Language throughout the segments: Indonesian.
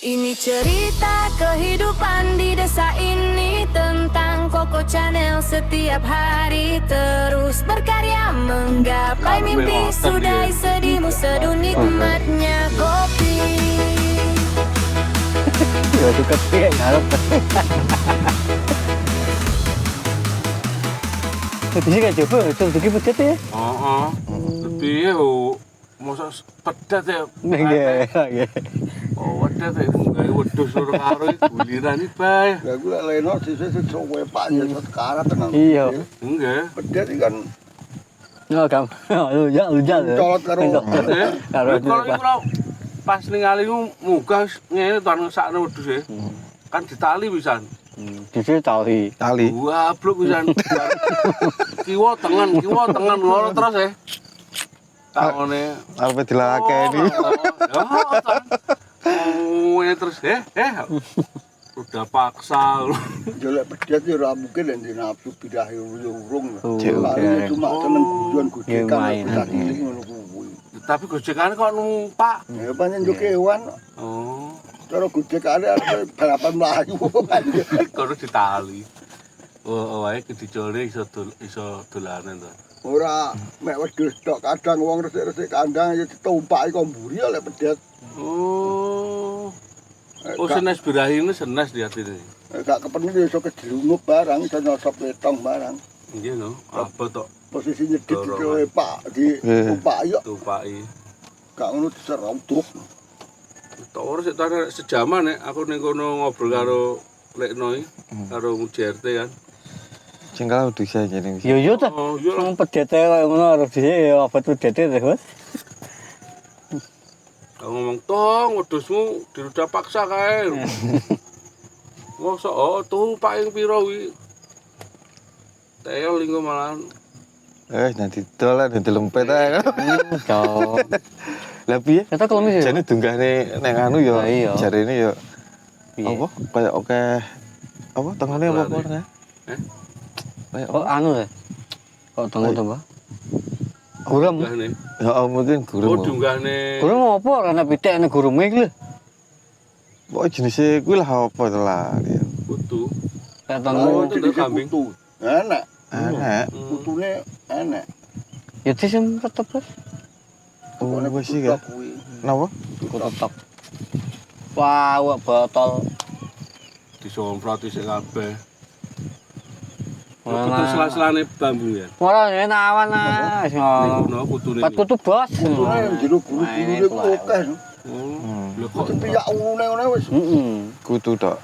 Ini cerita kehidupan di desa ini tentang Koko Channel setiap hari terus berkarya menggapai mimpi sudahi sedihmu seduh nikmatnya kopi. Ya itu kecil ngarep. Itu sih kan coba itu begini pedet ya. Heeh. Lebih yo mosok pedet ya. Nggih. Oh, wedet ya gawe wedhus loro karo guliran iki bae. Lah gue leno sisih suwe Pak ya sekarang tenang. Iya. Nggih. Pedet iki kan Oh, kamu. Lujal. colot karo Nggih. Karo Kalau iku lho pas ningali ku munggah ngene tan sakne wedhus e. Kan ditali pisan. Dise tali. Wah, bluk pisan. Kiwa tengen ngono terus e. Takone Arep dilakeni. Oh, ini terus udah paksa. jelek pedet ya ora mungkin nek di nafsu bidahe urung. Cuk, Paling cuma seneng guyon Ya, gojekan main. bisa cilik ngono kuwi. Tapi gojekane kok numpak. Ya pancen yo kewan. Oh, Cara gojekane arep balapan mlayu. kudu ditali. Oh, wae dicole iso dolanan to. Ora mek wedhus tok kadang wong resik-resik kandang ya ditumpaki kok mburi ya lek pedet. Oh. Oh, Gak- senes birahi ini senes di hati ini. Gak kepengen ya iso kejelungup barang iso nyosop letong barang. Iya no, apa tok Posisi nyedit Dorongan. di Pak ditumpaki yo tumpaki. gak ngono diserautuk. Tok ora sik tane sejaman nek aku ning kono ngobrol karo Lekno iki, karo JRT kan. Sing kalau bisa jadi. Yo yo ta. Oh, iya lah. Wong pedete kaya ngono harus dise ya apa pedete ta, Mas. Aku ngomong, "Tong, wedhusmu dirudah paksa kae." Mosok oh tumpak ing pira kuwi. Teo linggo malahan. Nanti dolan nanti lempet ae. Cok. Lah piye? Kata klemis ya. Jane dunggahne nek anu ya Lah iya. jarene ya Piye? apa kayak oke apa tengene apa Aturan, tengene? Eh? Kayak Kok anu ya? Kok tunggu-tunggu. Gurem. Dunggahne. ya mungkin Oh, gurem. dunggahne. Gurem apa ana pitik ana gurume iki lho. Pokoke jenisnya kuwi lah apa to lah. Ya. Kutu. Kayak Oh, tunggu. itu udah kambing. Kutu. Enak. Enak. Kutune enak. Ya disem tetep Mas. Oh, Pokoknya wis kutu iki ya. tok kuwi. Napa? Ku tetep. Wah, wak botol. Disomprot sik kabeh. Wah, Kutu sela-selane bambu ya. ora enak awan ah, wis Ning ngono. kono kutune. Pat kutu bos. Kutune yang jero guru-gurune ku akeh. Oh, lho kok Kok piyak urune ngono wis. Heeh. Kutu tok.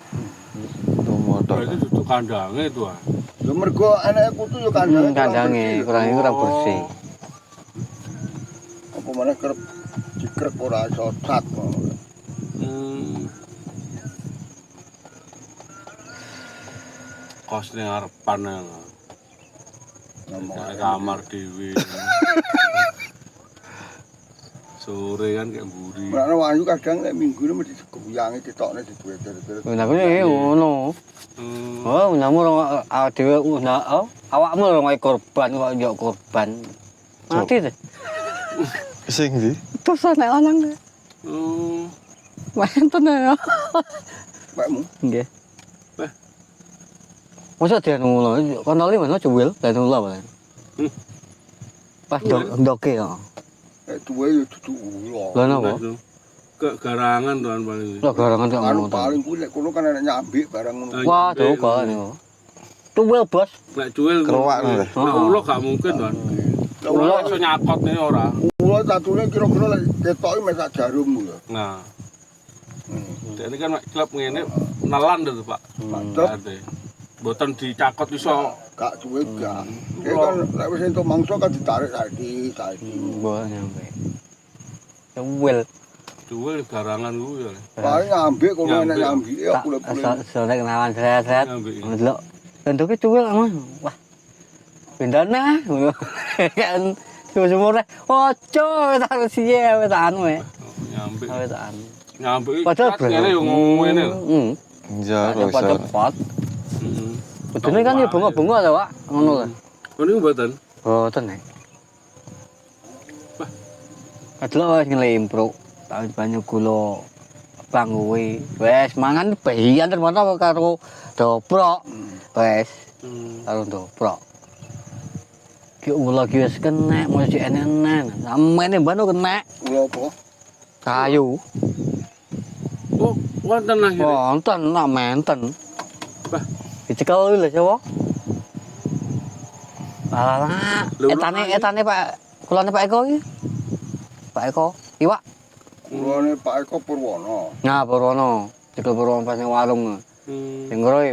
Tumo tok. berarti duduk kandange itu ah. Ya mergo enake kutu ya kandange. Kandange kurang bersih. Apa meneh kerep dikrek ora iso cat ngono. Kos ning arepan ya. Ngomong Nek kamar dhewe. Sore kan kayak mburi. Ora wayu kadang nek minggu mesti digoyangi ketokne diduwe-duwe. Nah, kuwi ngono. Hmm. Oh, namu awak dhewe awakmu ora ngoyo korban kok yo korban. Mati deh. Sing ndi? Terus nek lanang. Hmm. Wenten ya. Pakmu Nggih. Eh. Masa dia ngono, kono li mana cuwil, dan ngono apa. Pas doke ya. duwe ya dudu ula. Lah napa? Ke garangan tuan paling. Lah garangan kok Anu ngono. paling kuwi nek kono kan enek nyambik barang ngono. Wah, doke niku. Cuwil, Bos. Nek cuwil Keruak lho. Nek ulo gak mungkin tuan. Ulo iso nyakot nih ora. Ula satune kira-kira lek ketoki mek sak jarum ya. Nah. Jadi kan mek klub ngene nelan to, Pak. Mantep. Berarti. Mboten dicakot iso. Gak duwe gak. Iki kan lek wis entuk mangsa kan ditarik saiki. Mbok nyampe. Cuwil. Cuwil garangan kuwi ya. Paling nyambik kono enek Nyambik. nyambik ya kule-kule. Soalnya kenalan seret-seret. Nyambik. Ndelok. Bentuke cuwil aman. Wah. Bendana. Kan semua ojo tak siye tak anu e. Nyambik. Tak anu. Nyambik. Padahal ngene yo ngene. Heeh. Ya Ada iso. cepat. Heeh. Kudune kan ya bunga-bunga ta, Pak. Ngono lho. Oh niku mboten. Boten nek. Adelok wis ngelimpruk. Tak banyu gula bang kuwi. Wes mangan bahian termono karo doprok. Wes karo doprok. Ki ula ki wis kenek mesti enek-enek. Samene mbano kenek Ula apa? kayu. Oh, wonten akhirnya. Wonten nak menten. Bah. Dicekel lho Jawa. Alah, Lho, etane Pak, kulane Pak Eko iki. Pak Eko, iwak. Ulane Pak Eko Purwono. Nah, Purwono, cekel Purwono pas nang warung. Sing ngroe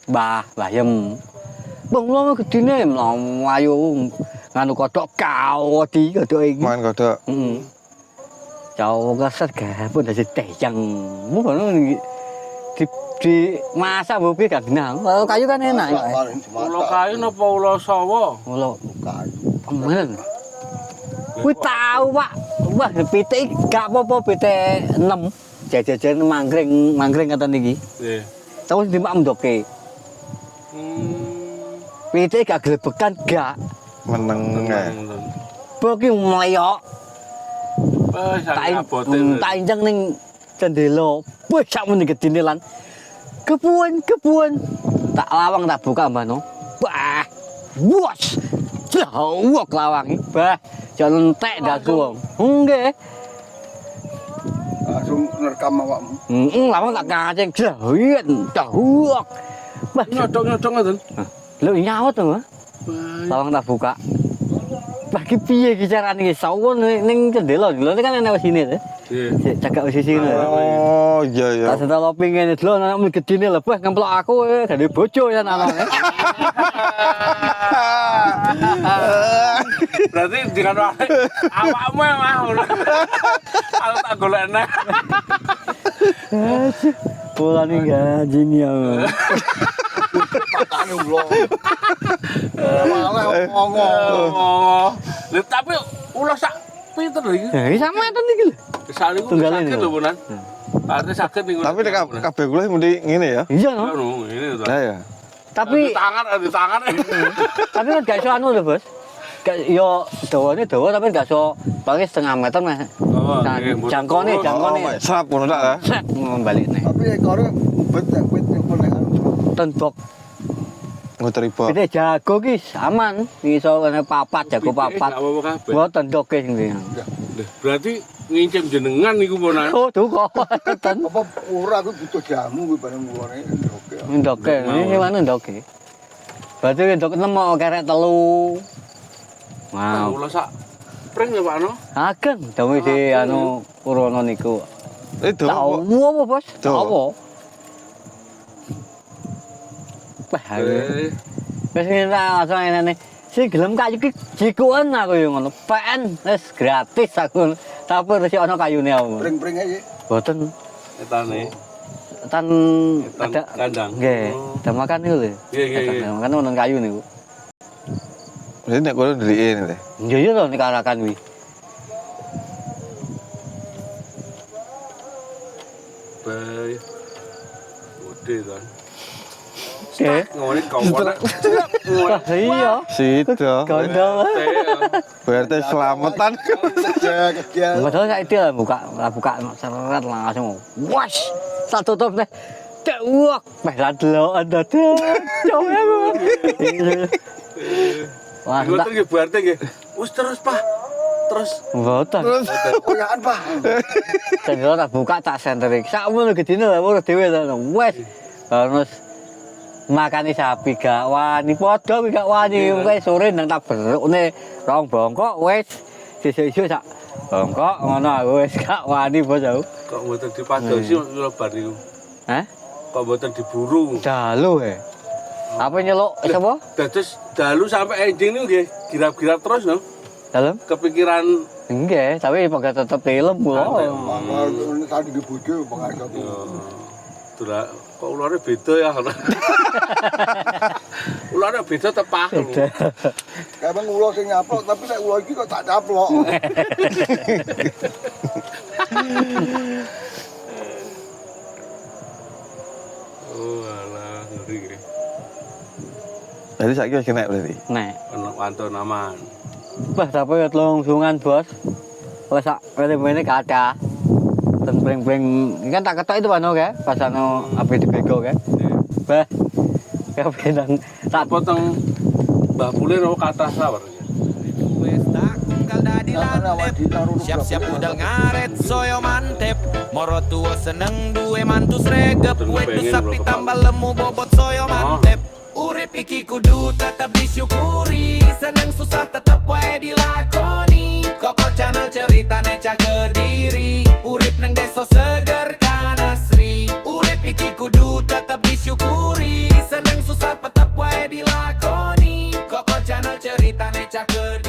Mbah Yem. Bang lho gedine mlayu nganu kodhok kawedi kodhok iki. Main kodok. Heeh. Jauh keset gabut dadi teyang. Mu ngono di masak bobi gak genang. Kalau kayu kan enak ya. Ulo kayu napa ulo sawa? Ulo kayu. temen. Kuwi tau, Pak. Wah, pitik gak apa-apa pitik 6. Jajajan mangkring ngoten iki. Nggih. Tau dimak mendoke. Pitik gak glebekan gak. Meneng ae. Boki mlayok. Tak Tak injeng ning jendela. Wih, sakmene gedine lan kebun. Tak lawang tak buka mbano. Wah. Wos. Jawok lawang iki. Bah, jan entek daku. Nggih. Langsung nerekam awakmu. Lawang tak kaceng jahit. Jawok. Bah, nyodok ngoten. lho nyawet to. Lawang tak buka. Bagi piye iki carane iki sawon ning jendela. Lho kan ana sini to. Nggih. Cagak wis sini. Oh, iya. Tak sental opi ngene lho anakmu gedine lho bah ngemplok aku gak ada bojo ya anakne. Berarti dengan awakmu yang mau. Aku tak golekne. Polane gajing ya. Pakane ula. Malah ngomong. Oh. Lha tapi ulo sak pinter lho iki. Ya sama ten iki lho. Sak niku Tunggalin sakit ya? lho, Bonan. Artinya sakit niku. Tapi nek kabeh kula mesti ngene ya. Iya no. Ini to. Lah ya. Tapi Di tangan. tapi kan gak iso anu lho, Bos. Gak yo dawane dawa tapi gak iso paling setengah meter meh. Oh, Nah, nggih, mboten jangkone kurus. jangkone. Serap ngono tak ya. Set ngombalikne. Tapi ekore ubet ya wit yang boleh anu. Tendok. Muter iba. Gede jago ki aman. Iso kene papat jago papat. Gak apa-apa kabeh. Gua tendoke sing ndi. Lah, berarti ngincim jenengan niku Bonan. Oh, tuh kok. Ten Apa ora aku butuh jamu kuwi bareng ulane oke. ndoke. Ini mana ndoke? Berarti ndok nemu kerek telu. Nah, Wow. ulo sak pring ya Pak no. Ageng dawuh di anu Purwono niku. Itu. Tahu apa, Bos? Tahu. Apa? Wah, wis ngene langsung ngene. Sing gelem kayu ki jikuan aku yo ngono. PN wis gratis aku. Tapi resi ana kayune aku. Pring-pring aja. Boten Etane. tan Etan ada kandang. nggih, Oh. ada makan niku lho. Nggih. Makan wonten kayu niku. Jadi nek kono ndelike ngene. Iya iya lho nek arakan kuwi. Bae. Gede kan. Oke. Ngene kawan. Wah, iya. Sido. Gondol. Berarti selamatan. Kecil. Padahal sak itu lah buka seret langsung. Wash. Tak tutup deh. Cewek. Meh ladlo ada tuh. Cowok. Wah, Ngoten tak nggih berarti nggih. Wis terus Pak. Terus boten. Koyaan, Pak. Sendiri tak buka tak senterik. Sakmono gedine lah urus dhewe to. Wes. Terus makani sapi gak wani padha kuwi gak wani. Wes sore nang tak berukne rong bongkok wes sesuk-sesuk sak bongkok ngono aku wes gak wani bos aku. kok mboten dipadosi kula bar niku. Hah? Kok mboten diburu. Dalu Apa nyeluk sapa? Dados dalu sampai ending niku nggih girap-girap terus no. Dalem? Kepikiran Enggak, tapi pakai tetep film kula. Mama ini tadi di bojo pengajar tuh. Dula kok ulare beda ya. Ulare beda tepah. Kayak bang ulo sing nyaplok tapi nek ulo iki kok tak caplok. Oh alah ngeri nggih. Jadi saiki wis kena berarti. Nek, Ana wantun aman. wah tapi lungsungan bos. Wes sak mene-mene kaca. dan bling-bling kan tak ketok itu pano kan pas ano api dibego kan bah ya benang tak potong Mbah Pule ro kata sawar. Wes tak tunggal dadi landep. Siap-siap budal ngaret soyo mantep. Moro tua seneng duwe mantu sregep. Wes sapi tambah lemu bobot soyo mantep. Urip iki kudu tetep disyukuri. Seneng susah tetep wae dilakoni. Koko channel ceritane cah Kediri. Urip neng deso seger kan asri. Urip iki kudu tetep disyukuri. Seneng susah tetep wae dilakoni. Koko channel ceritane cah Kediri.